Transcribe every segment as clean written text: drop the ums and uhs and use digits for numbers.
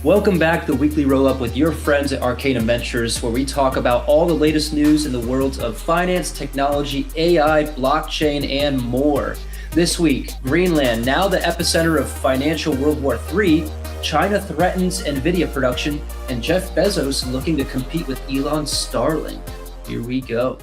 Welcome back to the weekly roll-up with your friends at Arcana Ventures, where we talk about all the latest news in the worlds of finance, technology, AI, blockchain, and more. This week, Greenland, now the epicenter of financial World War III, China threatens NVIDIA production, and Jeff Bezos looking to compete with Elon's Starlink. Here we go.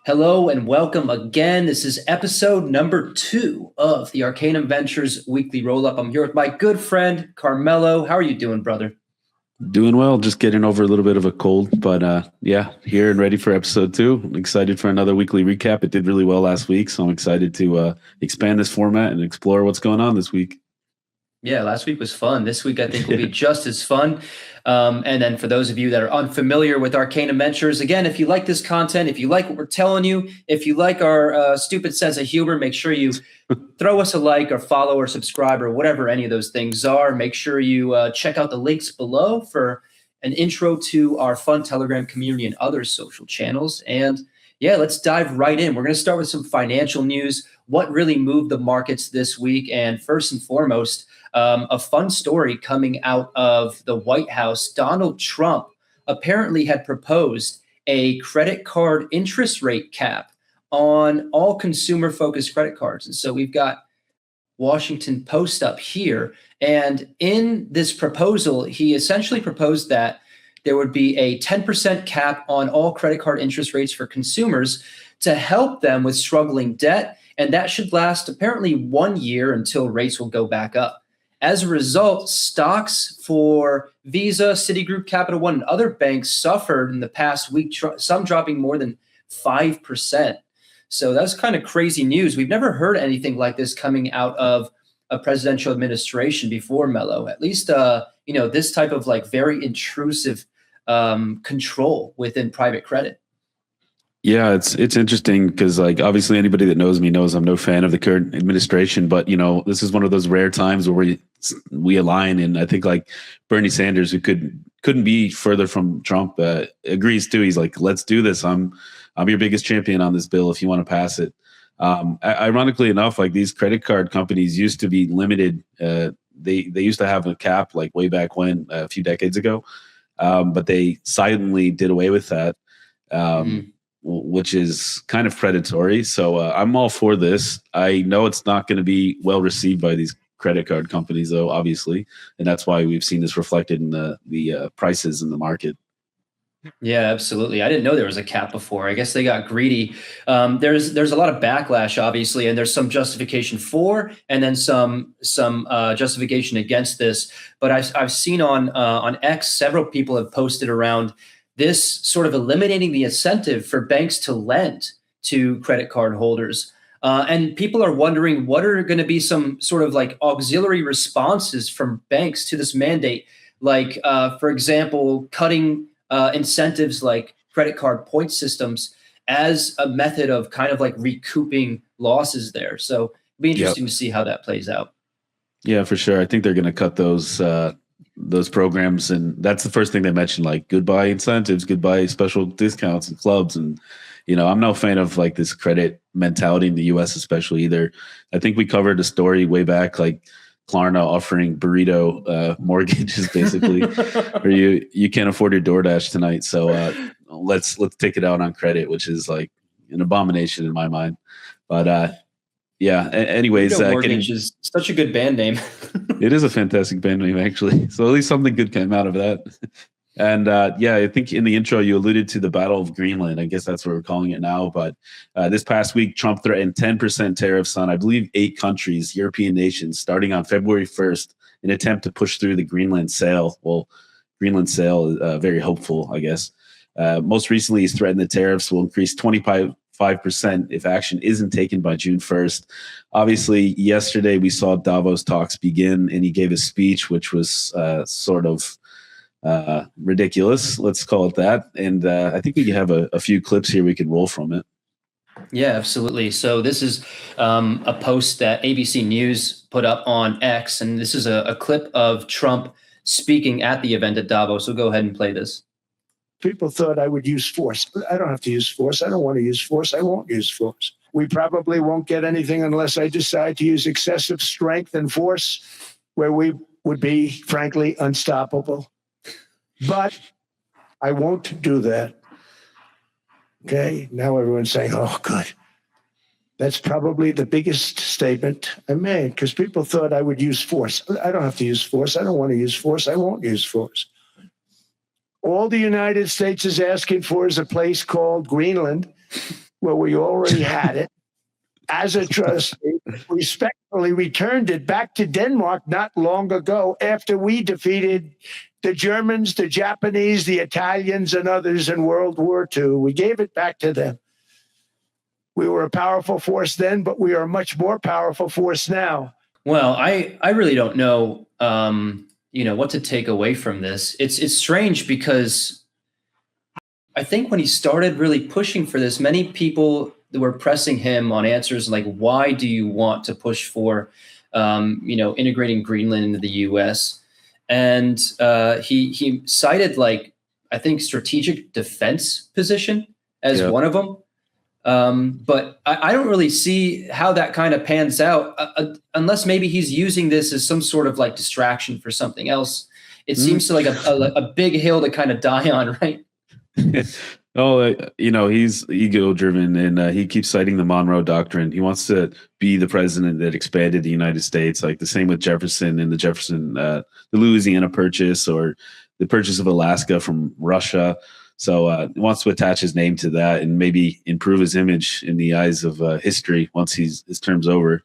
Hello and welcome again. This is episode number 2 of the Arcana Ventures weekly roll-up. I'm here with my good friend, Carmelo. How are you doing, brother? Doing well. Just getting over a little bit of a cold, but here and ready for episode 2. I'm excited for another weekly recap. It did really well last week, so I'm excited to expand this format and explore what's going on this week. Yeah, last week was fun. This week, I think, will be just as fun. And then for those of you that are unfamiliar with Arcana Ventures, again, if you like this content, if you like what we're telling you, if you like our stupid sense of humor, make sure you throw us a like or follow or subscribe or whatever any of those things are. Make sure you check out the links below for an intro to our fun Telegram community and other social channels. And yeah, let's dive right in. We're going to start with some financial news, what really moved the markets this week. And first and foremost, a fun story coming out of the White House. Donald Trump apparently had proposed a credit card interest rate cap on all consumer-focused credit cards. And so we've got Washington Post up here. And in this proposal, he essentially proposed that there would be a 10% cap on all credit card interest rates for consumers to help them with struggling debt. And that should last apparently 1 year until rates will go back up. As a result, stocks for Visa, Citigroup, Capital One, and other banks suffered in the past week, some dropping more than 5%. So that's kind of crazy news. We've never heard anything like this coming out of a presidential administration before, Mello. At least, this type of like very intrusive control within private credit. Yeah, it's interesting because like obviously anybody that knows me knows I'm no fan of the current administration, but this is one of those rare times where we align, and I think like Bernie Sanders, who couldn't be further from Trump, agrees too. He's like, let's do this. I'm your biggest champion on this bill if you want to pass it. Ironically enough, like these credit card companies used to be limited. They used to have a cap like way back when, a few decades ago, but they silently did away with that. Which is kind of predatory. So I'm all for this. I know it's not going to be well received by these credit card companies, though, obviously. And that's why we've seen this reflected in the prices in the market. Yeah, absolutely. I didn't know there was a cap before. I guess they got greedy. There's a lot of backlash, obviously, and there's some justification for, and then some justification against this. But I've seen on X, several people have posted around this sort of eliminating the incentive for banks to lend to credit card holders. And people are wondering what are going to be some sort of like auxiliary responses from banks to this mandate. Like, for example, cutting incentives like credit card point systems as a method of kind of like recouping losses there. So it'll be interesting to see how that plays out. Yeah, for sure. I think they're going to cut those programs, and that's the first thing they mentioned, like goodbye incentives, goodbye special discounts and clubs. And I'm no fan of like this credit mentality in the US especially either. I think we covered a story way back, like Klarna offering burrito mortgages basically where you can't afford your DoorDash tonight, so let's take it out on credit, which is like an abomination in my mind. But anyways, mortgage is such a good band name. It is a fantastic band name, actually. So at least something good came out of that. And I think in the intro you alluded to the Battle of Greenland. I guess that's what we're calling it now. But this past week, Trump threatened 10% tariffs on, I believe, 8 countries, European nations, starting on February 1st, in an attempt to push through the Greenland sale. Well, Greenland sale is very hopeful, I guess. Most recently, he's threatened the tariffs will increase 25% if action isn't taken by June 1st. Obviously, yesterday we saw Davos talks begin, and he gave a speech, which was sort of ridiculous. Let's call it that. And I think we have a few clips here we can roll from it. Yeah, absolutely. So this is a post that ABC News put up on X, and this is a clip of Trump speaking at the event at Davos. So go ahead and play this. People thought I would use force. I don't have to use force. I don't want to use force. I won't use force. We probably won't get anything unless I decide to use excessive strength and force, where we would be, frankly, unstoppable. But I won't do that. Okay, now everyone's saying, oh, good. That's probably the biggest statement I made, because people thought I would use force. I don't have to use force. I don't want to use force. I won't use force. All the United States is asking for is a place called Greenland, where we already had it. As a trustee, respectfully returned it back to Denmark not long ago after we defeated the Germans, the Japanese, the Italians, and others in World War II. We gave it back to them. We were a powerful force then, but we are a much more powerful force now. Well, I really don't know, what to take away from this. It's strange because I think when he started really pushing for this, many people were pressing him on answers like, why do you want to push for, integrating Greenland into the U.S.? And he cited, like, I think, strategic defense position as one of them. But I don't really see how that kind of pans out unless maybe he's using this as some sort of like distraction for something else. It seems to like a big hill to kind of die on, right? He's ego driven, and he keeps citing the Monroe Doctrine. He wants to be the president that expanded the United States, like the same with Jefferson and the Louisiana Purchase, or the purchase of Alaska from Russia. So he wants to attach his name to that and maybe improve his image in the eyes of history once his term's over.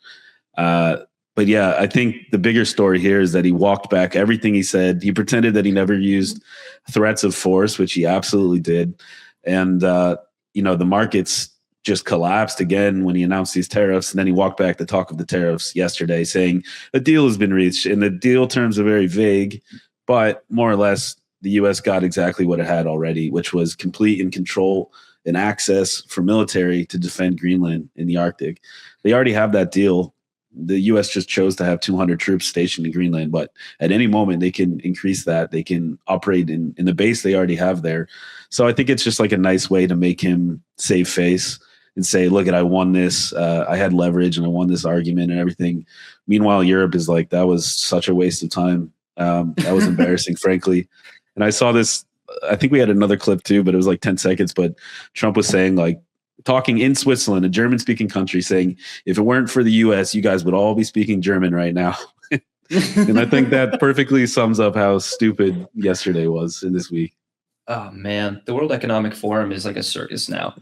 But yeah, I think the bigger story here is that he walked back everything he said. He pretended that he never used threats of force, which he absolutely did. And, the markets just collapsed again when he announced these tariffs. And then he walked back the talk of the tariffs yesterday, saying a deal has been reached. And the deal terms are very vague, but more or less the U.S. got exactly what it had already, which was complete and control and access for military to defend Greenland in the Arctic. They already have that deal. The U.S. just chose to have 200 troops stationed in Greenland, but at any moment they can increase that. They can operate in the base they already have there. So I think it's just like a nice way to make him save face and say, look, I won this. I had leverage and I won this argument and everything. Meanwhile, Europe is like, that was such a waste of time. That was embarrassing, frankly. And I saw this, I think we had another clip too, but it was like 10 seconds. But Trump was saying, like, talking in Switzerland, a German-speaking country, saying, if it weren't for the U.S., you guys would all be speaking German right now. And I think that perfectly sums up how stupid yesterday was in this week. Oh, man. The World Economic Forum is like a circus now.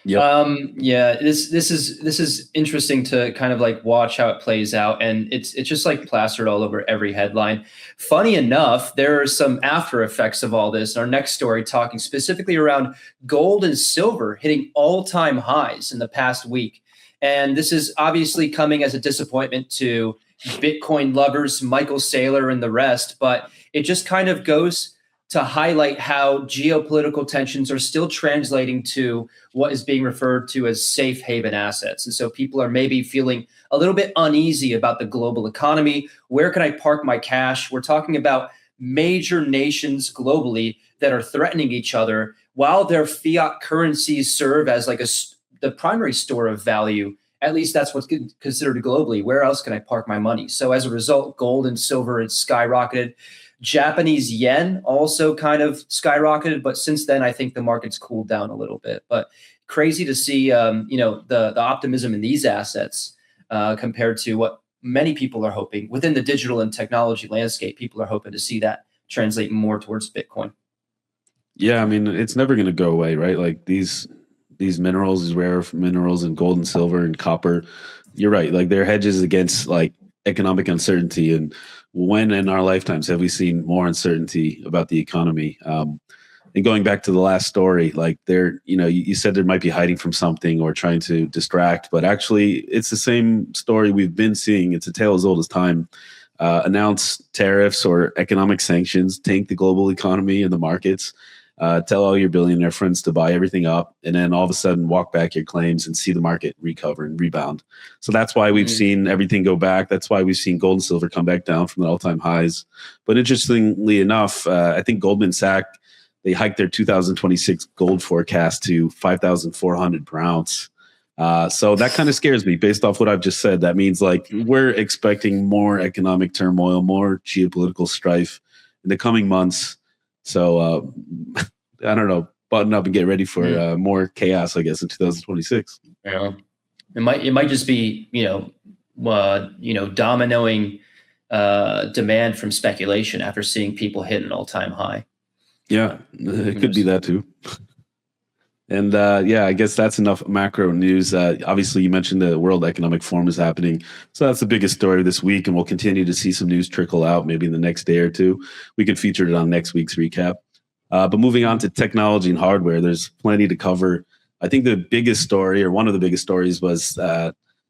Yep. This is interesting to kind of like watch how it plays out, and it's just like plastered all over every headline. Funny enough, there are some after effects of all this in our next story, talking specifically around gold and silver hitting all-time highs in the past week. And this is obviously coming as a disappointment to Bitcoin lovers, Michael Saylor and the rest, but it just kind of goes to highlight how geopolitical tensions are still translating to what is being referred to as safe haven assets. And so people are maybe feeling a little bit uneasy about the global economy. Where can I park my cash? We're talking about major nations globally that are threatening each other while their fiat currencies serve as like the primary store of value. At least that's what's considered globally. Where else can I park my money? So as a result, gold and silver has skyrocketed. Japanese yen also kind of skyrocketed, but since then I think the market's cooled down a little bit. But crazy to see, the optimism in these assets compared to what many people are hoping within the digital and technology landscape. People are hoping to see that translate more towards Bitcoin. Yeah, I mean, it's never going to go away, right? Like these minerals, these rare minerals, and gold and silver and copper. You're right. Like they're hedges against like economic uncertainty. And when in our lifetimes have we seen more uncertainty about the economy? And going back to the last story, like you said there might be hiding from something or trying to distract, but actually it's the same story we've been seeing. It's a tale as old as time. announce tariffs or economic sanctions, tank the global economy and the markets, tell all your billionaire friends to buy everything up, and then all of a sudden walk back your claims and see the market recover and rebound. So that's why we've seen everything go back. That's why we've seen gold and silver come back down from the all-time highs. But interestingly enough, I think Goldman Sachs, they hiked their 2026 gold forecast to 5,400 per ounce. So that kind of scares me based off what I've just said. That means like we're expecting more economic turmoil, more geopolitical strife in the coming months. So I don't know, button up and get ready for more chaos, I guess, in 2026. Yeah, it might just be dominoing demand from speculation after seeing people hit an all-time high. Yeah, it could be that too. And I guess that's enough macro news. Obviously, you mentioned the World Economic Forum is happening. So that's the biggest story this week, and we'll continue to see some news trickle out maybe in the next day or two. We could feature it on next week's recap. But moving on to technology and hardware, there's plenty to cover. I think the biggest story, or one of the biggest stories, was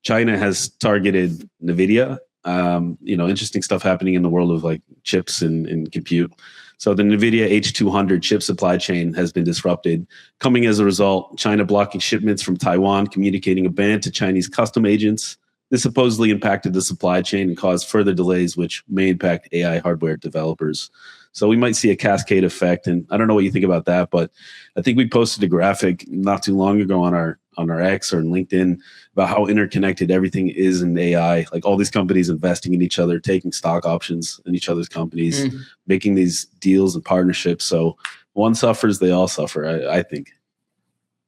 China has targeted NVIDIA. Interesting stuff happening in the world of like chips and compute. So the NVIDIA H200 chip supply chain has been disrupted, coming as a result, China blocking shipments from Taiwan, communicating a ban to Chinese custom agents. This supposedly impacted the supply chain and caused further delays, which may impact AI hardware developers. So we might see a cascade effect. And I don't know what you think about that, but I think we posted a graphic not too long ago on our X or on LinkedIn about how interconnected everything is in AI. Like all these companies investing in each other, taking stock options in each other's companies, making these deals and partnerships. So one suffers, they all suffer, I think.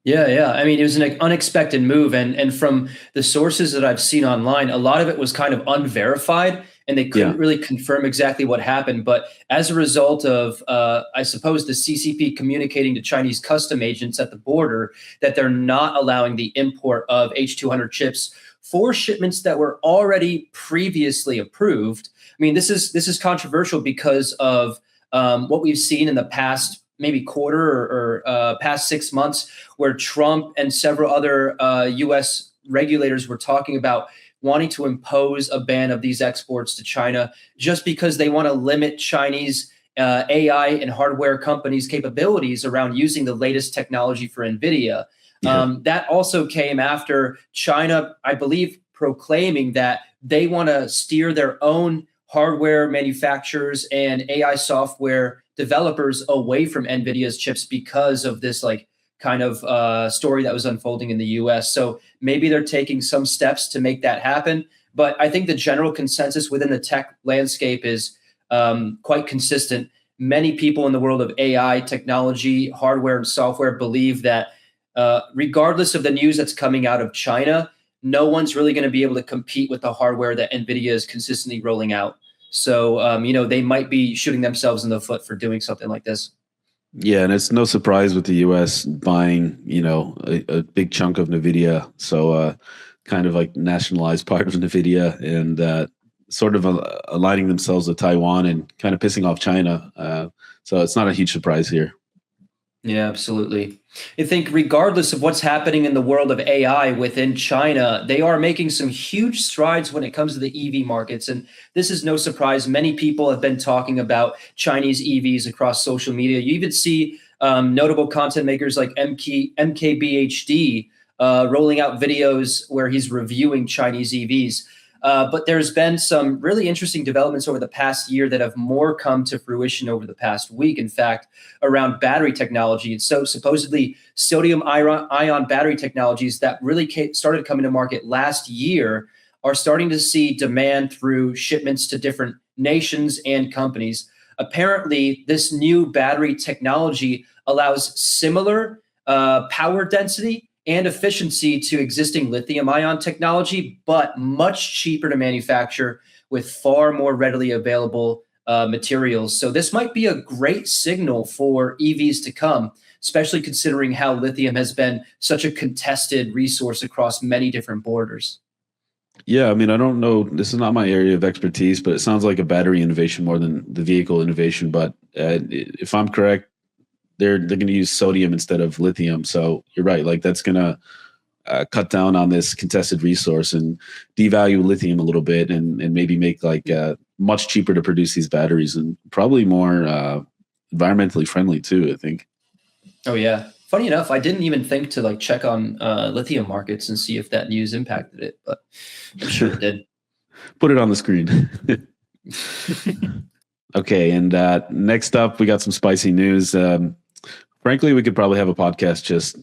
Yeah. I mean, it was an unexpected move. And from the sources that I've seen online, a lot of it was kind of unverified and they couldn't really confirm exactly what happened. But as a result of, I suppose, the CCP communicating to Chinese custom agents at the border that they're not allowing the import of H200 chips for shipments that were already previously approved. I mean, this is controversial because of what we've seen in the past maybe quarter or past 6 months, where Trump and several other U.S. regulators were talking about wanting to impose a ban of these exports to China just because they want to limit Chinese AI and hardware companies' capabilities around using the latest technology for NVIDIA. That also came after China, I believe, proclaiming that they want to steer their own hardware manufacturers and AI software developers away from NVIDIA's chips because of this kind of story that was unfolding in the US. So maybe they're taking some steps to make that happen. But I think the general consensus within the tech landscape is quite consistent. Many people in the world of AI, technology, hardware, and software believe that regardless of the news that's coming out of China, no one's really going to be able to compete with the hardware that NVIDIA is consistently rolling out. So, they might be shooting themselves in the foot for doing something like this. Yeah, and it's no surprise with the U.S. buying, a big chunk of NVIDIA. So kind of like nationalized part of NVIDIA and sort of aligning themselves with Taiwan and kind of pissing off China. So it's not a huge surprise here. Yeah, absolutely. I think regardless of what's happening in the world of AI within China, they are making some huge strides when it comes to the EV markets. And this is no surprise. Many people have been talking about Chinese EVs across social media. You even see notable content makers like MKBHD rolling out videos where he's reviewing Chinese EVs. But there's been some really interesting developments over the past year that have more come to fruition over the past week, in fact, around battery technology. And so supposedly sodium ion battery technologies that really started coming to market last year are starting to see demand through shipments to different nations and companies. Apparently, this new battery technology allows similar power density and efficiency to existing lithium-ion technology, but much cheaper to manufacture with far more readily available materials. So this might be a great signal for EVs to come, especially considering how lithium has been such a contested resource across many different borders. Yeah, I mean, I don't know. This is not my area of expertise, but it sounds like a battery innovation more than the vehicle innovation. But if I'm correct, they're going to use sodium instead of lithium. So you're right. Like that's going to cut down on this contested resource and devalue lithium a little bit and maybe make much cheaper to produce these batteries and probably more environmentally friendly too, I think. Oh yeah. Funny enough, I didn't even think to like check on lithium markets and see if that news impacted it, but I'm sure it did. Put it on the screen. Okay, and next up, we got some spicy news. Frankly, we could probably have a podcast just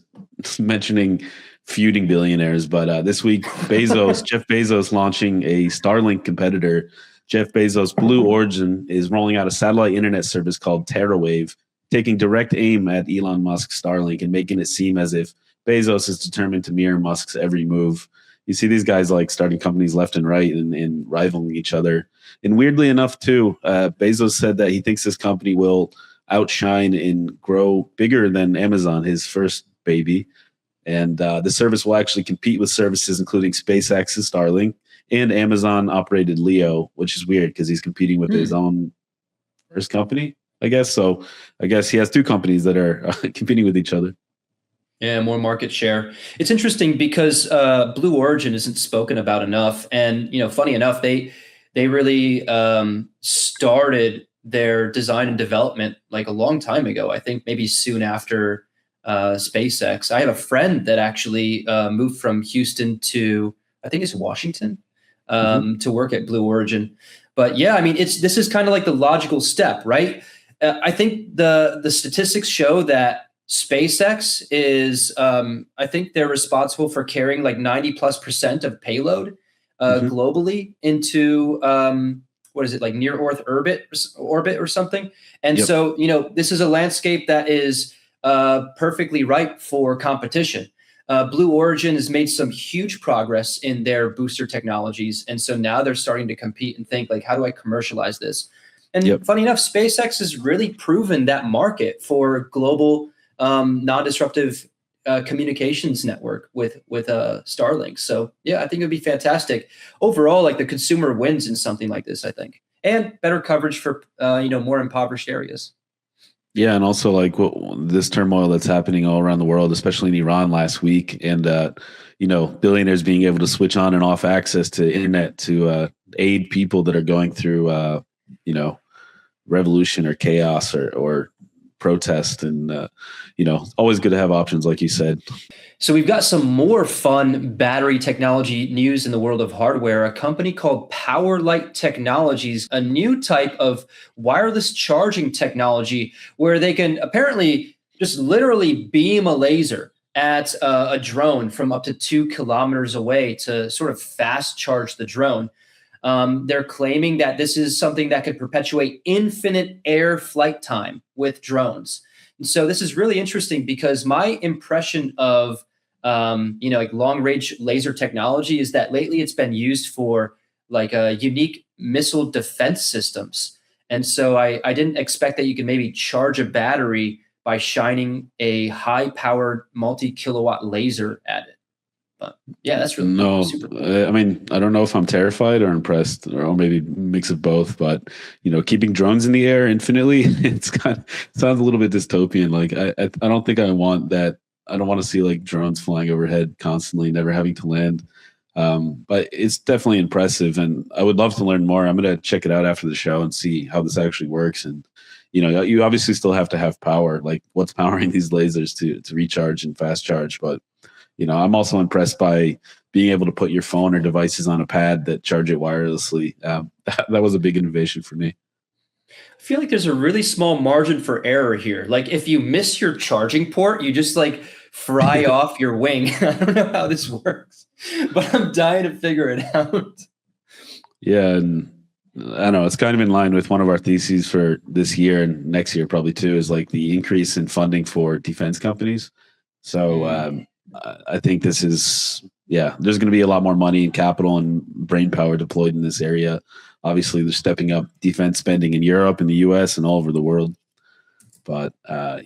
mentioning feuding billionaires, but this week, Jeff Bezos launching a Starlink competitor. Jeff Bezos' Blue Origin is rolling out a satellite internet service called TerraWave, taking direct aim at Elon Musk's Starlink and making it seem as if Bezos is determined to mirror Musk's every move. You see these guys like starting companies left and right and rivaling each other. And weirdly enough, too, Bezos said that he thinks this company will outshine and grow bigger than Amazon, his first baby. And the service will actually compete with services including SpaceX's Starlink and Amazon-operated Leo, which is weird because he's competing with his own first company, I guess. So I guess he has two companies that are competing with each other. Yeah, more market share. It's interesting because Blue Origin isn't spoken about enough, and funny enough, they really started their design and development like a long time ago. I think maybe soon after SpaceX. I have a friend that actually moved from Houston to I think it's Washington to work at Blue Origin. But yeah, I mean, this is kind of like the logical step, right? I think the statistics show that SpaceX is, I think they're responsible for carrying like 90+% of payload globally into, what is it, like near Earth orbit or something. And so, this is a landscape that is perfectly ripe for competition. Blue Origin has made some huge progress in their booster technologies. And so now they're starting to compete and think like, how do I commercialize this? And funny enough, SpaceX has really proven that market for global non-disruptive communications network with Starlink. So yeah, I think it would be fantastic. Overall, like the consumer wins in something like this, I think, and better coverage for more impoverished areas. Yeah, and also like this turmoil that's happening all around the world, especially in Iran last week, and billionaires being able to switch on and off access to internet to aid people that are going through revolution or chaos or protest, and always good to have options, like you said. So we've got some more fun battery technology news in the world of hardware. A company called Powerlight Technologies, a new type of wireless charging technology where they can apparently just literally beam a laser at a drone from up to 2 kilometers away to sort of fast charge the drone. They're claiming that this is something that could perpetuate infinite air flight time with drones. And so this is really interesting because my impression of, like long range laser technology is that lately it's been used for like unique missile defense systems. And so I didn't expect that you could maybe charge a battery by shining a high powered multi-kilowatt laser at it. But yeah, that's really super cool. I mean, I don't know if I'm terrified or impressed, or maybe a mix of both. But keeping drones in the air infinitely, it sounds a little bit dystopian. Like I don't think I want that. I don't want to see like drones flying overhead constantly, never having to land. But it's definitely impressive, and I would love to learn more. I'm gonna check it out after the show and see how this actually works. And you obviously still have to have power. Like what's powering these lasers to recharge and fast charge, but I'm also impressed by being able to put your phone or devices on a pad that charge it wirelessly. That was a big innovation for me. I feel like there's a really small margin for error here. Like if you miss your charging port, you just like fry off your wing. I don't know how this works, but I'm dying to figure it out. Yeah, and I don't know. It's kind of in line with one of our theses for this year and next year probably too, is like the increase in funding for defense companies. So I think this is, there's going to be a lot more money and capital and brain power deployed in this area. Obviously, they're stepping up defense spending in Europe and the US and all over the world. But I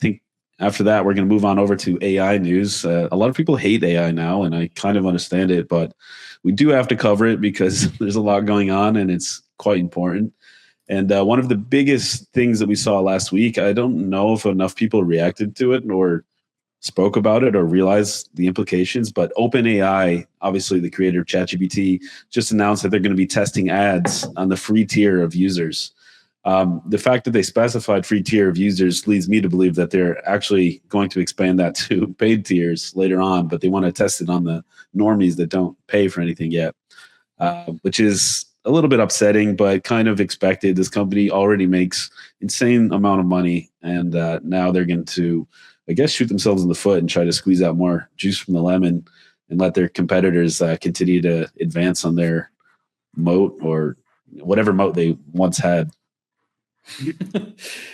think after that, we're going to move on over to AI news. A lot of people hate AI now, and I kind of understand it, but we do have to cover it because there's a lot going on and it's quite important. And one of the biggest things that we saw last week, I don't know if enough people reacted to it or spoke about it or realized the implications. But OpenAI, obviously the creator of ChatGPT, just announced that they're going to be testing ads on the free tier of users. The fact that they specified free tier of users leads me to believe that they're actually going to expand that to paid tiers later on, but they want to test it on the normies that don't pay for anything yet, which is a little bit upsetting, but kind of expected. This company already makes insane amount of money, and now they're going to, I guess, shoot themselves in the foot and try to squeeze out more juice from the lemon and let their competitors continue to advance on their moat or whatever moat they once had.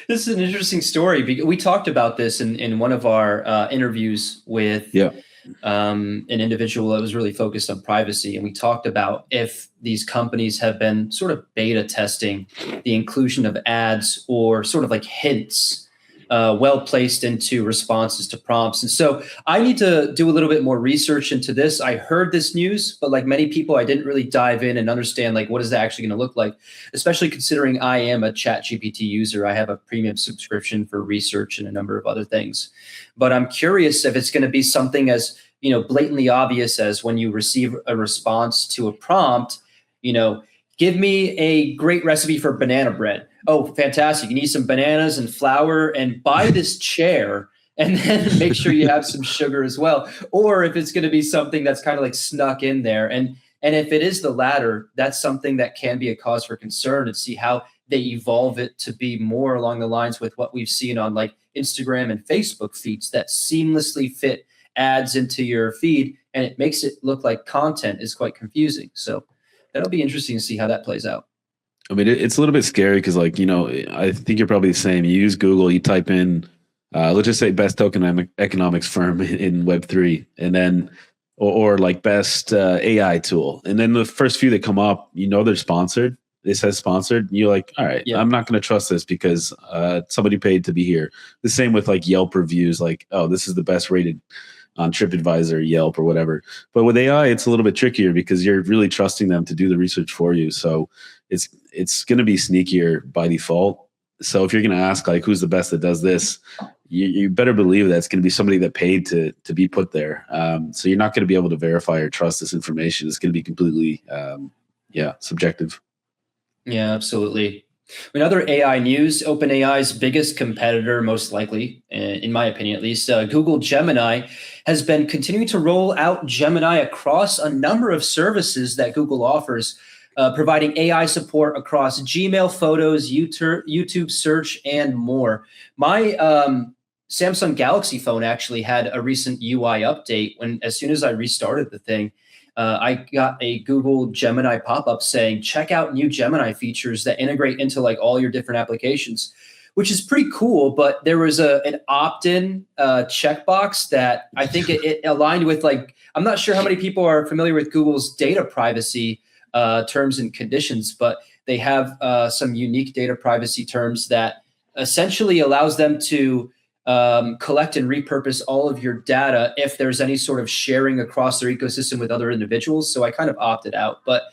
This is an interesting story. We talked about this in one of our interviews with an individual that was really focused on privacy. And we talked about if these companies have been sort of beta testing the inclusion of ads or sort of like hints well placed into responses to prompts. And so I need to do a little bit more research into this. I heard this news, but like many people, I didn't really dive in and understand like what is that actually going to look like, especially considering I am a ChatGPT user. I have a premium subscription for research and a number of other things. But I'm curious if it's going to be something as, blatantly obvious as when you receive a response to a prompt, give me a great recipe for banana bread. Oh, fantastic. You need some bananas and flour and buy this chair and then make sure you have some sugar as well. Or if it's going to be something that's kind of like snuck in there. And if it is the latter, that's something that can be a cause for concern, and see how they evolve it to be more along the lines with what we've seen on like Instagram and Facebook feeds that seamlessly fit ads into your feed. And it makes it look like content is quite confusing. So that'll be interesting to see how that plays out. I mean, it's a little bit scary because, like, I think you're probably the same. You use Google, you type in, let's just say best token economics firm in Web3, and then, or like best AI tool. And then the first few that come up, they're sponsored. It says sponsored. And you're like, all right, I'm not going to trust this because somebody paid to be here. The same with like Yelp reviews, like, oh, this is the best rated on TripAdvisor, Yelp, or whatever. But with AI, it's a little bit trickier because you're really trusting them to do the research for you. So it's going to be sneakier by default. So if you're going to ask like who's the best that does this, you better believe that it's going to be somebody that paid to be put there. So you're not going to be able to verify or trust this information. It's going to be completely subjective. Yeah, absolutely. In other AI news, OpenAI's biggest competitor, most likely, in my opinion at least, Google Gemini, has been continuing to roll out Gemini across a number of services that Google offers, providing AI support across Gmail, Photos, YouTube search, and more. My Samsung Galaxy phone actually had a recent UI update when, as soon as I restarted the thing, I got a Google Gemini pop-up saying, check out new Gemini features that integrate into like all your different applications, which is pretty cool. But there was an opt-in checkbox that I think it aligned with, like, I'm not sure how many people are familiar with Google's data privacy terms and conditions, but they have some unique data privacy terms that essentially allows them to collect and repurpose all of your data if there's any sort of sharing across their ecosystem with other individuals. So I kind of opted out, but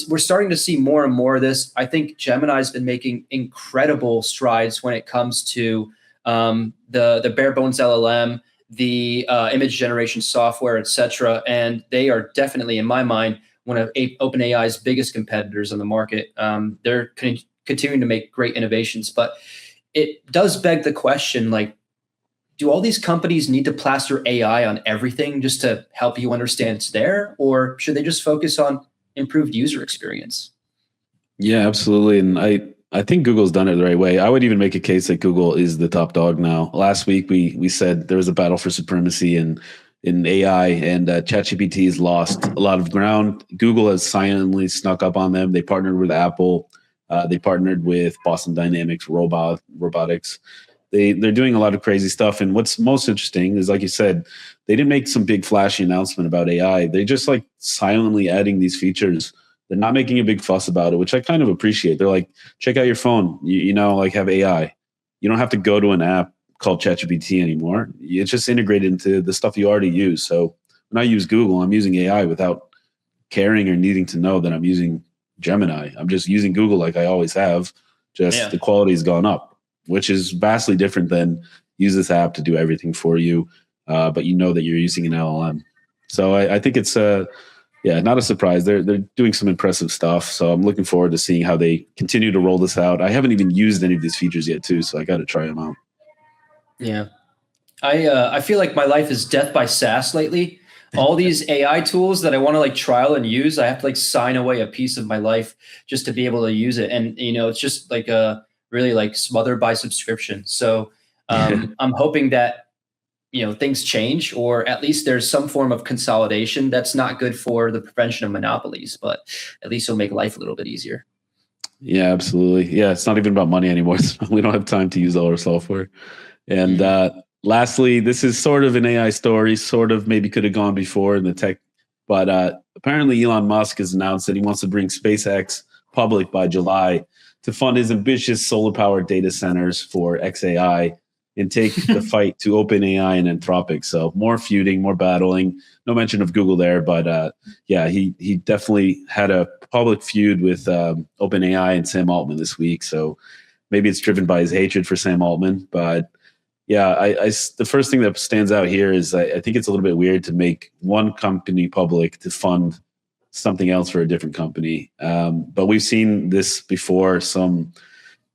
we're starting to see more and more of this. I think Gemini's been making incredible strides when it comes to the bare bones LLM, the image generation software, etc. And they are definitely, in my mind, one of OpenAI's biggest competitors on the market. They're continuing to make great innovations, but it does beg the question, like, do all these companies need to plaster AI on everything just to help you understand it's there? Or should they just focus on improved user experience? Yeah, absolutely. And I think Google's done it the right way. I would even make a case that Google is the top dog now. Last week, we said there was a battle for supremacy in AI, and ChatGPT has lost a lot of ground. Google has silently snuck up on them. They partnered with Apple. They partnered with Boston Dynamics Robotics. They're doing a lot of crazy stuff. And what's most interesting is, like you said, they didn't make some big flashy announcement about AI. They just like silently adding these features. They're not making a big fuss about it, which I kind of appreciate. They're like, check out your phone, like have AI. You don't have to go to an app called ChatGPT anymore. It's just integrated into the stuff you already use. So when I use Google, I'm using AI without caring or needing to know that I'm using Gemini. I'm just using Google like I always have. The quality has gone up, which is vastly different than use this app to do everything for you. but you know that you're using an LLM. So I think it's not a surprise. They're doing some impressive stuff. So I'm looking forward to seeing how they continue to roll this out. I haven't even used any of these features yet, too, so I got to try them out. Yeah. I feel like my life is death by SaaS lately. All these AI tools that I want to like trial and use, I have to like sign away a piece of my life just to be able to use it. And it's just like really like smothered by subscription. So I'm hoping that things change, or at least there's some form of consolidation. That's not good for the prevention of monopolies, but at least it'll make life a little bit easier. Yeah, absolutely. Yeah, it's not even about money anymore. We don't have time to use all our software. And lastly, this is sort of an AI story, sort of maybe could have gone before in the tech, but apparently Elon Musk has announced that he wants to bring SpaceX public by July to fund his ambitious solar-powered data centers for XAI and take the fight to OpenAI and Anthropic. So more feuding, more battling. No mention of Google there, but he definitely had a public feud with OpenAI and Sam Altman this week. So maybe it's driven by his hatred for Sam Altman, but yeah, the first thing that stands out here is I think it's a little bit weird to make one company public to fund something else for a different company. But we've seen this before, some,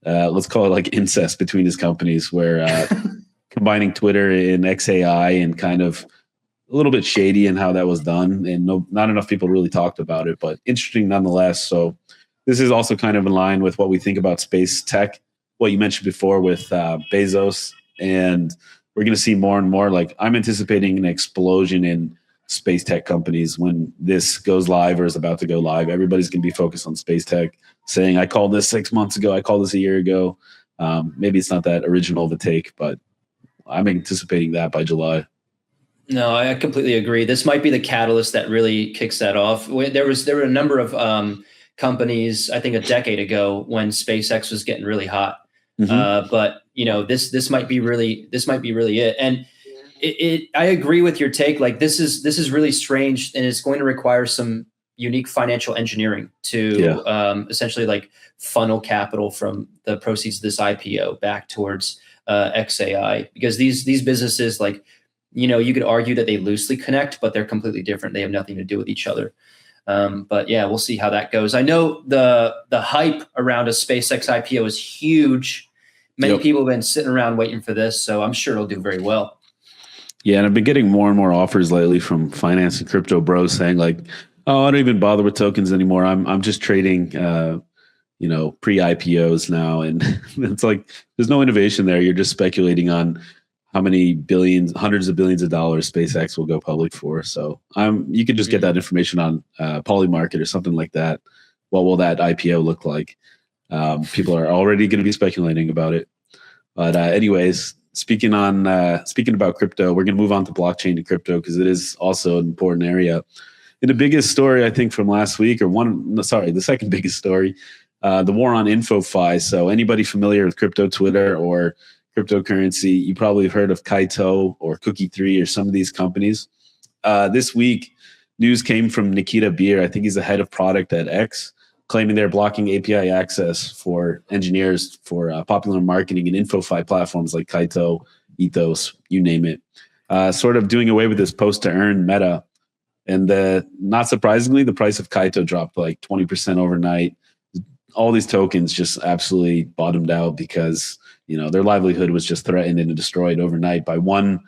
let's call it like incest between his companies, where combining Twitter and XAI and kind of a little bit shady in how that was done. And not enough people really talked about it, but interesting nonetheless. So this is also kind of in line with what we think about space tech, what you mentioned before with Bezos. And we're going to see more and more. Like, I'm anticipating an explosion in space tech companies when this goes live or is about to go live. Everybody's going to be focused on space tech, saying, I called this 6 months ago, I called this a year ago. Maybe it's not that original of a take, but I'm anticipating that by July. No, I completely agree. This might be the catalyst that really kicks that off. There were a number of companies, I think a decade ago, when SpaceX was getting really hot. But this might be really it. And I agree with your take. Like, this is really strange, and it's going to require some unique financial engineering to essentially like funnel capital from the proceeds of this IPO back towards XAI, because these businesses, like, you could argue that they loosely connect, but they're completely different. They have nothing to do with each other. But yeah, we'll see how that goes. I know the hype around a SpaceX IPO is huge. Many people have been sitting around waiting for this, so I'm sure it'll do very well. Yeah, and I've been getting more and more offers lately from finance and crypto bros saying like, "Oh, I don't even bother with tokens anymore. I'm just trading, pre-IPOs now." And it's like there's no innovation there. You're just speculating on how many billions, hundreds of billions of dollars SpaceX will go public for. So you could just get that information on Polymarket or something like that. What will that IPO look like? People are already going to be speculating about it. But anyways, speaking about crypto, we're going to move on to blockchain and crypto because it is also an important area. And the biggest story, I think, from last week, the second biggest story, the war on InfoFi. So anybody familiar with crypto Twitter or cryptocurrency, you probably have heard of Kaito or Cookie3 or some of these companies. This week, news came from Nikita Beer. I think he's the head of product at X, claiming they're blocking API access for engineers for popular marketing and InfoFi platforms like Kaito, Ethos, you name it. Sort of doing away with this post-to-earn meta. And not surprisingly, the price of Kaito dropped like 20% overnight. All these tokens just absolutely bottomed out because their livelihood was just threatened and destroyed overnight by one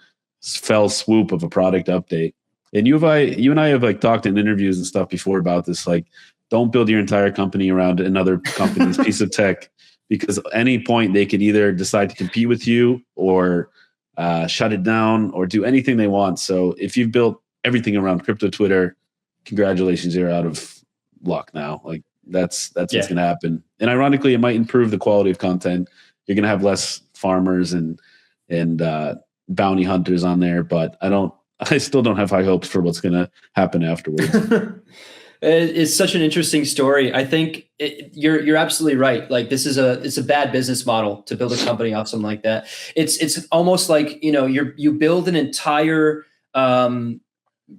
fell swoop of a product update. And you and I have like talked in interviews and stuff before about this. Like, don't build your entire company around another company's piece of tech, because at any point they could either decide to compete with you or shut it down or do anything they want. So if you've built everything around crypto Twitter, congratulations, you're out of luck now. Like that's what's going to happen. And ironically, it might improve the quality of content. You're going to have less farmers and bounty hunters on there, but I still don't have high hopes for what's going to happen afterwards. It's such an interesting story. I think you're absolutely right. Like, it's a bad business model to build a company off something like that. It's almost like, you build an entire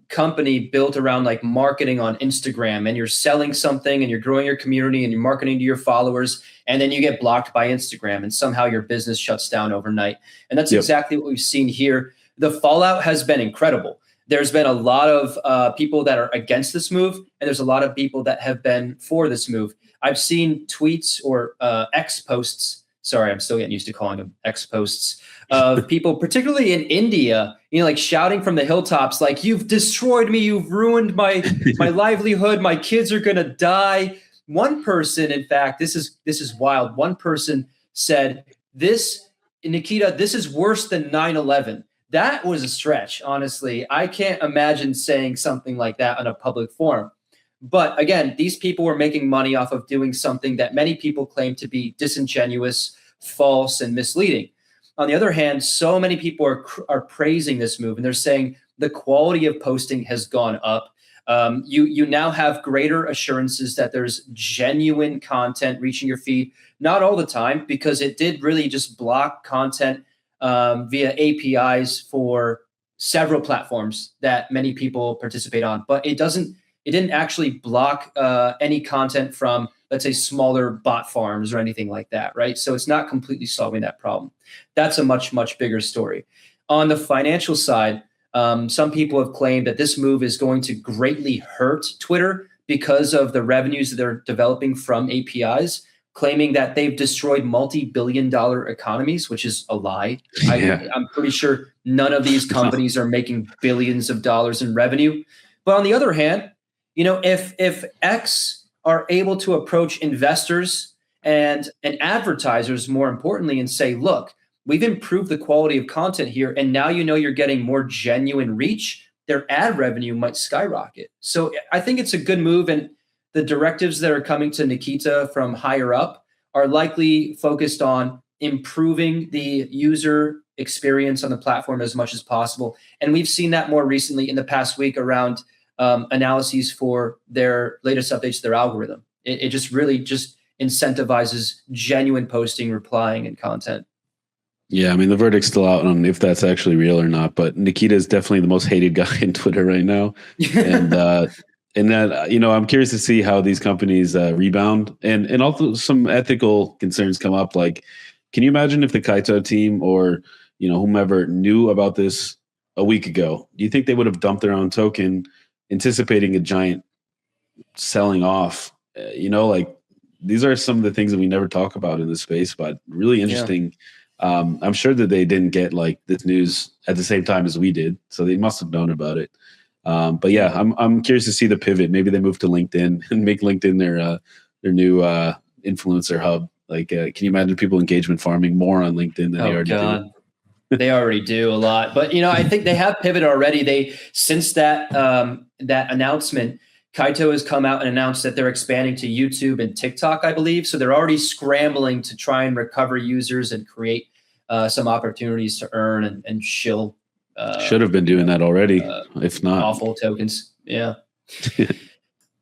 company built around like marketing on Instagram, and you're selling something and you're growing your community and you're marketing to your followers, and then you get blocked by Instagram and somehow your business shuts down overnight. And that's exactly what we've seen here. the fallout has been incredible. There's been a lot of people that are against this move, and there's a lot of people that have been for this move. I've seen tweets or X posts. Sorry, I'm still getting used to calling them X posts of people, particularly in India, like shouting from the hilltops, like, "You've destroyed me. You've ruined my livelihood. My kids are going to die." One person, in fact, this is wild. One person said, Nikita, this is worse than 9/11. That was a stretch, honestly. I can't imagine saying something like that on a public forum. But again, these people were making money off of doing something that many people claim to be disingenuous, false, and misleading. On the other hand, so many people are praising this move, and they're saying the quality of posting has gone up. You now have greater assurances that there's genuine content reaching your feed. Not all the time, because it did really just block content via APIs for several platforms that many people participate on. But it didn't actually block any content from, let's say, smaller bot farms or anything like that, right? So it's not completely solving that problem. That's a much, much bigger story. On the financial side, some people have claimed that this move is going to greatly hurt Twitter because of the revenues that they're developing from APIs, claiming that they've destroyed multi-billion-dollar economies, which is a lie. I'm pretty sure none of these companies are making billions of dollars in revenue. But on the other hand, if X are able to approach investors and advertisers, more importantly, and say, look, we've improved the quality of content here, and now you're getting more genuine reach, their ad revenue might skyrocket. So I think it's a good move, and the directives that are coming to Nikita from higher up are likely focused on improving the user experience on the platform as much as possible. And we've seen that more recently in the past week around analyses for their latest updates to their algorithm. It just really just incentivizes genuine posting, replying, and content. Yeah, I mean, the verdict's still out on if that's actually real or not, but Nikita is definitely the most hated guy in Twitter right now. And that, I'm curious to see how these companies rebound, and also some ethical concerns come up. Like, can you imagine if the Kaito team or, whomever knew about this a week ago? Do you think they would have dumped their own token, anticipating a giant selling off? These are some of the things that we never talk about in this space, but really interesting. Yeah. I'm sure that they didn't get like this news at the same time as we did, so they must have known about it. But yeah, I'm curious to see the pivot. Maybe they move to LinkedIn and make LinkedIn their new influencer hub. Like, can you imagine people engagement farming more on LinkedIn than they already do? They already do a lot, but I think they have pivoted already. Since that announcement, Kaito has come out and announced that they're expanding to YouTube and TikTok, I believe. So they're already scrambling to try and recover users and create some opportunities to earn and shill. Should have been doing that already, if not. Awful tokens, yeah.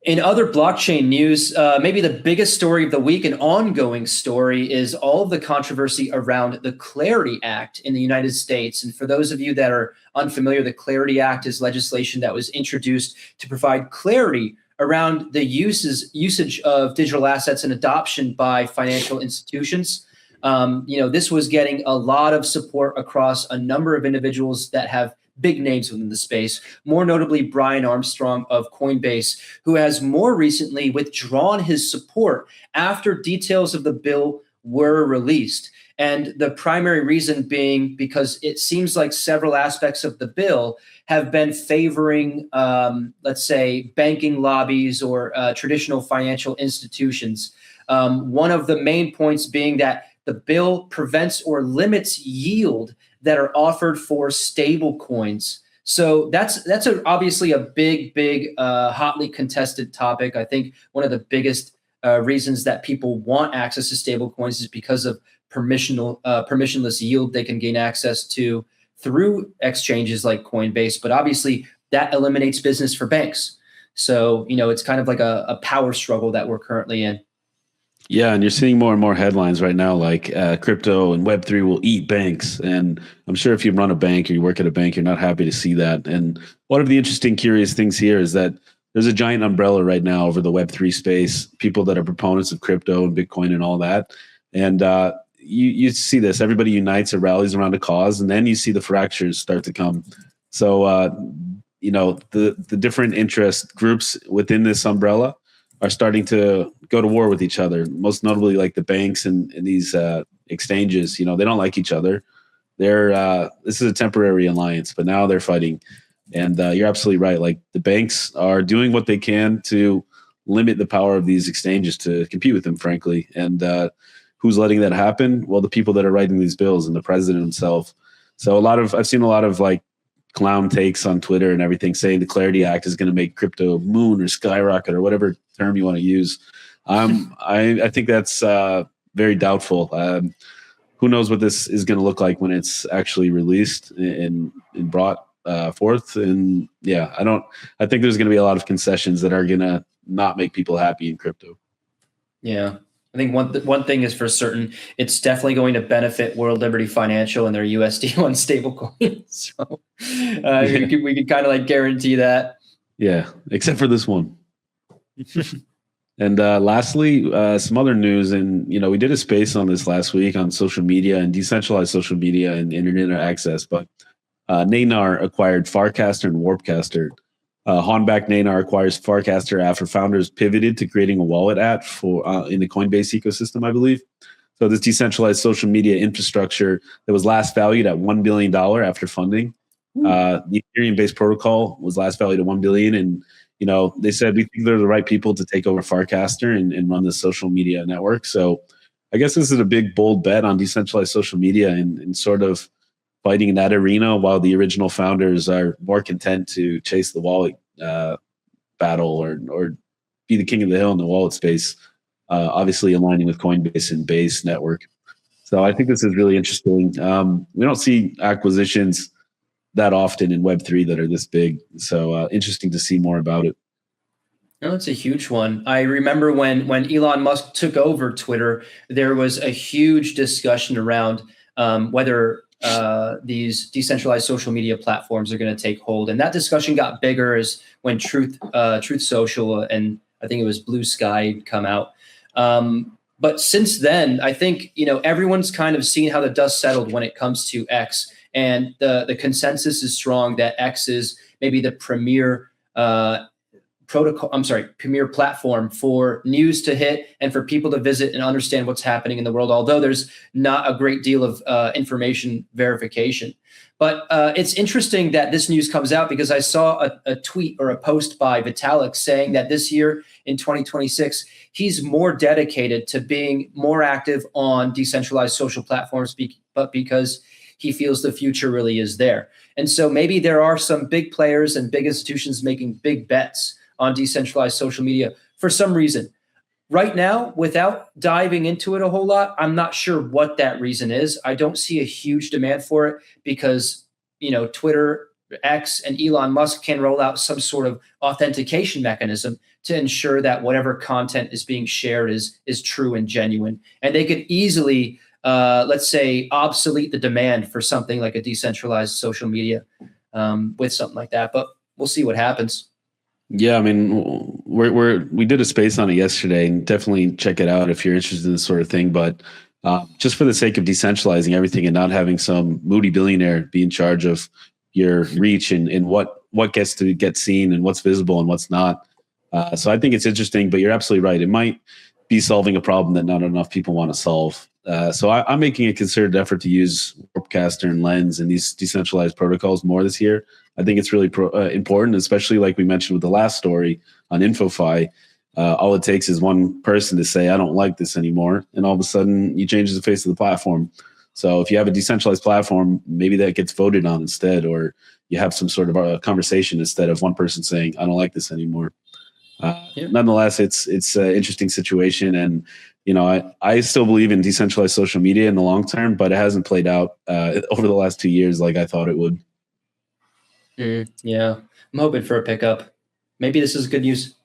In other blockchain news, maybe the biggest story of the week, an ongoing story, is all of the controversy around the Clarity Act in the United States. And for those of you that are unfamiliar, the Clarity Act is legislation that was introduced to provide clarity around the usage of digital assets and adoption by financial institutions. This was getting a lot of support across a number of individuals that have big names within the space, more notably Brian Armstrong of Coinbase, who has more recently withdrawn his support after details of the bill were released. And the primary reason being because it seems like several aspects of the bill have been favoring, let's say, banking lobbies or traditional financial institutions. One of the main points being that the bill prevents or limits yield that are offered for stable coins. So that's obviously a big, hotly contested topic. I think one of the biggest reasons that people want access to stable coins is because of permissionless yield they can gain access to through exchanges like Coinbase. But obviously that eliminates business for banks. So, it's kind of like a power struggle that we're currently in. Yeah, and you're seeing more and more headlines right now, like crypto and Web3 will eat banks. And I'm sure if you run a bank or you work at a bank, you're not happy to see that. And one of the interesting, curious things here is that there's a giant umbrella right now over the Web3 space, people that are proponents of crypto and Bitcoin and all that. And, you see this. Everybody unites or rallies around a cause, and then you see the fractures start to come. So the different interest groups within this umbrella are starting to go to war with each other. Most notably, like the banks and these exchanges. They don't like each other. This is a temporary alliance, but now they're fighting. And you're absolutely right. Like the banks are doing what they can to limit the power of these exchanges to compete with them, frankly. And who's letting that happen? Well, the people that are writing these bills and the president himself. So I've seen a lot of like clown takes on Twitter and everything saying the Clarity Act is going to make crypto moon or skyrocket or whatever term you want to use. I think that's very doubtful. Who knows what this is going to look like when it's actually released and brought forth? And yeah, I think there's going to be a lot of concessions that are going to not make people happy in crypto. Yeah. I think one thing is for certain, it's definitely going to benefit World Liberty Financial and their USD1 stablecoin. So we can kind of like guarantee that. Yeah, except for this one. And lastly, some other news. And, we did a space on this last week on social media and decentralized social media and internet access. But Nanar acquired Farcaster and Warpcaster. Hornback Nanar acquires Farcaster after founders pivoted to creating a wallet app in the Coinbase ecosystem, I believe. So this decentralized social media infrastructure that was last valued at $1 billion after funding. The Ethereum-based protocol was last valued at $1 billion. And, they said, we think they're the right people to take over Farcaster and run this social media network. So I guess this is a big, bold bet on decentralized social media and sort of fighting in that arena while the original founders are more content to chase the wallet battle or be the king of the hill in the wallet space, obviously aligning with Coinbase and Base network. So I think this is really interesting. We don't see acquisitions that often in Web3 that are this big. So interesting to see more about it. No, it's a huge one. I remember when Elon Musk took over Twitter, there was a huge discussion around whether these decentralized social media platforms are going to take hold. And that discussion got bigger as when Truth Social and I think it was Blue Sky come out. But since then, I think, everyone's kind of seen how the dust settled when it comes to X. And the consensus is strong that X is maybe the premier premier platform for news to hit and for people to visit and understand what's happening in the world, although there's not a great deal of information verification. But it's interesting that this news comes out because I saw a tweet or a post by Vitalik saying that this year in 2026, he's more dedicated to being more active on decentralized social platforms, but because he feels the future really is there. And so maybe there are some big players and big institutions making big bets on decentralized social media for some reason. Right now, without diving into it a whole lot, I'm not sure what that reason is. I don't see a huge demand for it because, Twitter, X, and Elon Musk can roll out some sort of authentication mechanism to ensure that whatever content is being shared is true and genuine. And they could easily let's say, obsolete the demand for something like a decentralized social media with something like that. But we'll see what happens. Yeah, I mean, we did a space on it yesterday, and definitely check it out if you're interested in this sort of thing. But just for the sake of decentralizing everything and not having some moody billionaire be in charge of your reach and what gets to get seen and what's visible and what's not. So I think it's interesting, but you're absolutely right. It might be solving a problem that not enough people want to solve. So I'm making a concerted effort to use Warpcaster and Lens and these decentralized protocols more this year. I think it's really important, especially like we mentioned with the last story on InfoFi. All it takes is one person to say, I don't like this anymore. And all of a sudden you change the face of the platform. So if you have a decentralized platform, maybe that gets voted on instead, or you have some sort of a conversation instead of one person saying, I don't like this anymore. Nonetheless, it's an interesting situation. And, I still believe in decentralized social media in the long term, but it hasn't played out over the last 2 years like I thought it would. Yeah, I'm hoping for a pickup. Maybe this is good news.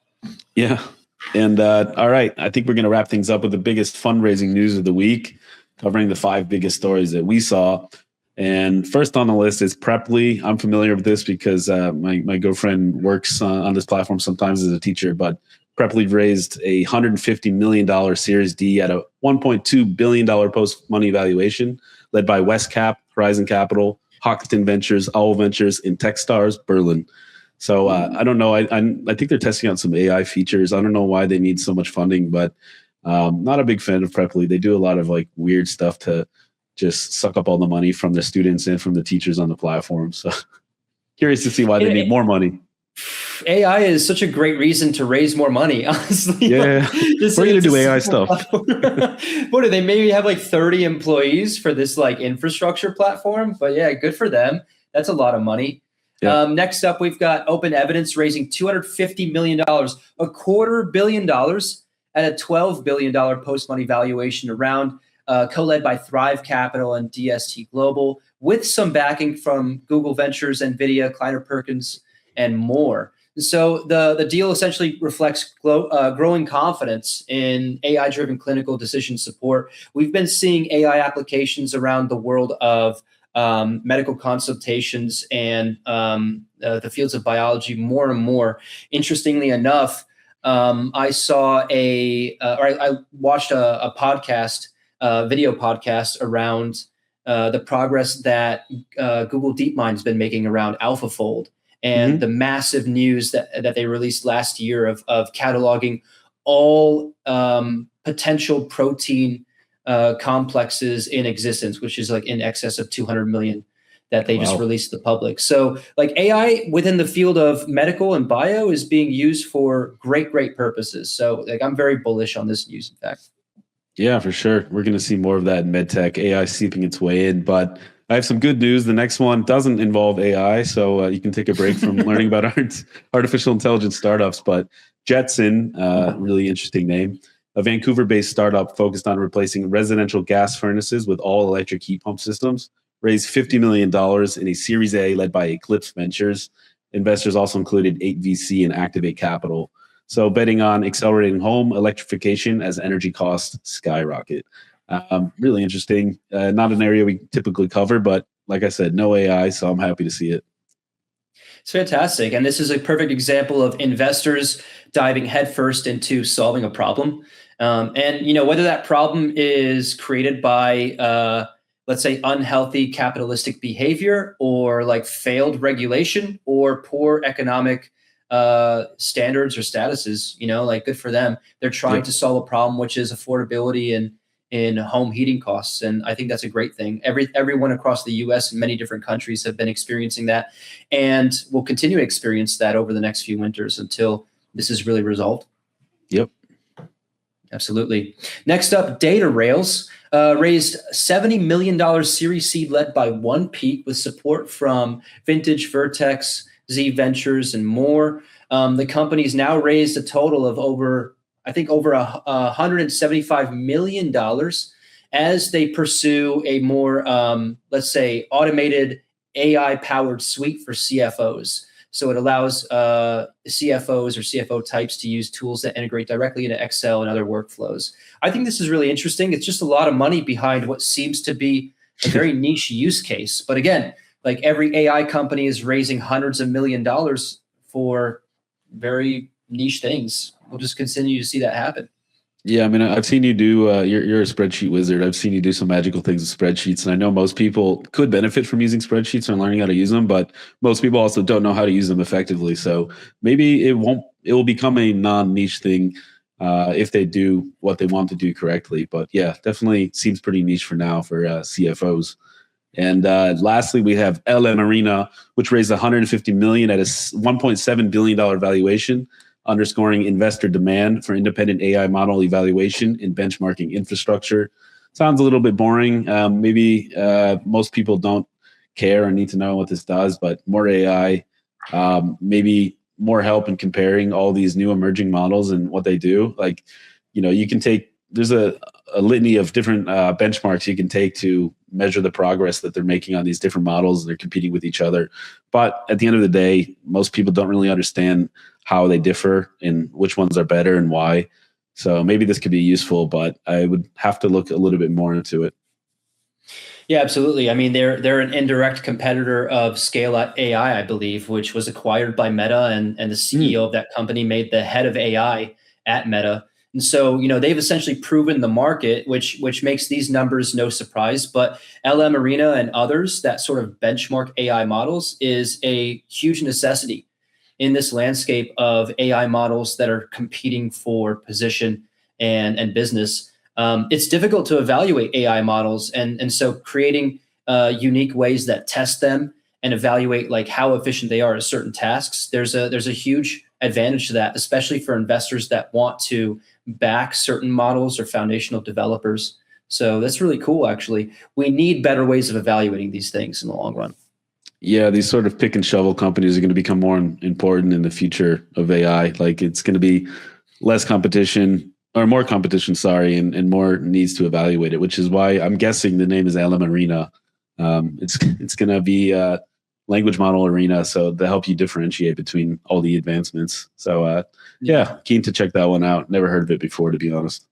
Yeah. And all right, I think we're going to wrap things up with the biggest fundraising news of the week, covering the 5 biggest stories that we saw. And first on the list is Preply. I'm familiar with this because my girlfriend works on this platform sometimes as a teacher, but Preply raised a $150 million Series D at a $1.2 billion post-money valuation, led by Westcap, Horizon Capital, Hoxton Ventures, Owl Ventures, and Techstars Berlin. So I don't know. I think they're testing out some AI features. I don't know why they need so much funding, but not a big fan of Preply. They do a lot of like weird stuff to just suck up all the money from the students and from the teachers on the platform. So curious to see why they need more money. AI is such a great reason to raise more money, honestly. Yeah, we're going to do AI stuff. What do they maybe have like 30 employees for this like infrastructure platform? But yeah, good for them. That's a lot of money. Yeah. Next up, we've got Open Evidence raising $250 million, $250 million at a $12 billion post-money valuation around, co-led by Thrive Capital and DST Global, with some backing from Google Ventures, NVIDIA, Kleiner Perkins, and more. So the deal essentially reflects growing confidence in AI-driven clinical decision support. We've been seeing AI applications around the world of medical consultations and the fields of biology more and more. Interestingly enough, I watched a podcast, video podcast around the progress that Google DeepMind has been making around AlphaFold and the massive news that they released last year of cataloging all potential protein complexes in existence, which is like in excess of 200 million that they just released to the public. So like AI within the field of medical and bio is being used for great purposes. So like I'm very bullish on this news, in fact. Yeah, for sure. We're going to see more of that in medtech, AI seeping its way in. But I have some good news. The next one doesn't involve AI, so you can take a break from learning about artificial intelligence startups. But Jetson, really interesting name, a Vancouver-based startup focused on replacing residential gas furnaces with all-electric heat pump systems, raised $50 million in a Series A led by Eclipse Ventures. Investors also included 8VC and Activate Capital. So betting on accelerating home electrification as energy costs skyrocket. Really interesting. Not an area we typically cover, but like I said, no AI, so I'm happy to see it. It's fantastic. And this is a perfect example of investors diving headfirst into solving a problem. And, you know, whether that problem is created by, let's say, unhealthy capitalistic behavior or like failed regulation or poor economic standards or statuses, you know, like good for them. They're trying to solve a problem, which is affordability and in home heating costs. And I think that's a great thing. Everyone across the US and many different countries have been experiencing that and will continue to experience that over the next few winters until this is really resolved. Yep. Absolutely. Next up, Data Rails raised $70 million Series C led by One Peak with support from Vintage, Vertex, Z Ventures, and more. The company's now raised a total of over $175 million as they pursue a more, let's say, automated AI-powered suite for CFOs. So it allows CFOs or CFO types to use tools that integrate directly into Excel and other workflows. I think this is really interesting. It's just a lot of money behind what seems to be a very niche use case. But again, like every AI company is raising hundreds of $millions for very niche things. We'll just continue to see that happen. Yeah, I mean, I've seen you do, you're a spreadsheet wizard. I've seen you do some magical things with spreadsheets. And I know most people could benefit from using spreadsheets and learning how to use them, but most people also don't know how to use them effectively. So maybe it will become a non-niche thing if they do what they want to do correctly. But yeah, definitely seems pretty niche for now for CFOs. And lastly, we have LM Arena, which raised $150 million at a $1.7 billion valuation, underscoring investor demand for independent AI model evaluation and benchmarking infrastructure. Sounds a little bit boring. Maybe most people don't care or need to know what this does, but more AI, maybe more help in comparing all these new emerging models and what they do. Like, you know, you can take, there's a litany of different benchmarks you can take to measure the progress that they're making on these different models. They're competing with each other. But at the end of the day, most people don't really understand how they differ and which ones are better and why. So maybe this could be useful, but I would have to look a little bit more into it. Yeah, absolutely. I mean, they're an indirect competitor of Scale AI, I believe, which was acquired by Meta, and the CEO of that company made the head of AI at Meta. And so, they've essentially proven the market, which makes these numbers no surprise. But LM Arena and others that sort of benchmark AI models is a huge necessity in this landscape of AI models that are competing for position and business. It's difficult to evaluate AI models, and so creating unique ways that test them and evaluate like how efficient they are at certain tasks. There's a huge advantage to that, especially for investors that want to back certain models or foundational developers. So that's really cool, actually. We need better ways of evaluating these things in the long run. Yeah, these sort of pick and shovel companies are going to become more important in the future of AI. Like it's going to be less competition or more competition, sorry, and more needs to evaluate it, which is why I'm guessing the name is LM Arena. It's going to be a language model arena, so to help you differentiate between all the advancements. So yeah, keen to check that one out. Never heard of it before, to be honest.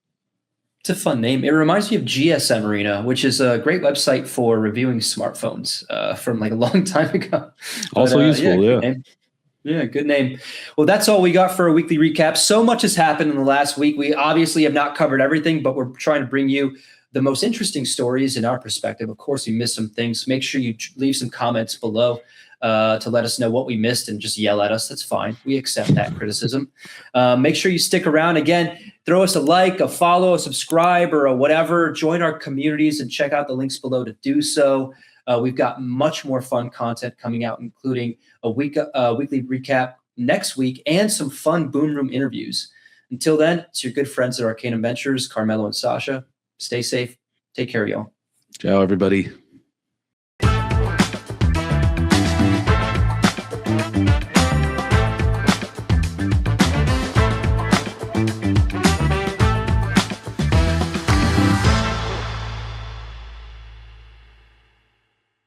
It's a fun name. It reminds me of GSM Arena, which is a great website for reviewing smartphones from like a long time ago. Also useful, yeah. Yeah, good name. Well, that's all we got for a weekly recap. So much has happened in the last week. We obviously have not covered everything, but we're trying to bring you the most interesting stories in our perspective. Of course, we missed some things. Make sure you leave some comments below to let us know what we missed and just yell at us. That's fine. We accept that criticism. Make sure you stick around. Again, throw us a like, a follow, a subscribe, or a whatever. Join our communities and check out the links below to do so. We've got much more fun content coming out, including a weekly recap next week and some fun Boom Room interviews. Until then, it's your good friends at Arcanum Ventures, Carmelo and Sasha. Stay safe. Take care, y'all. Ciao, everybody.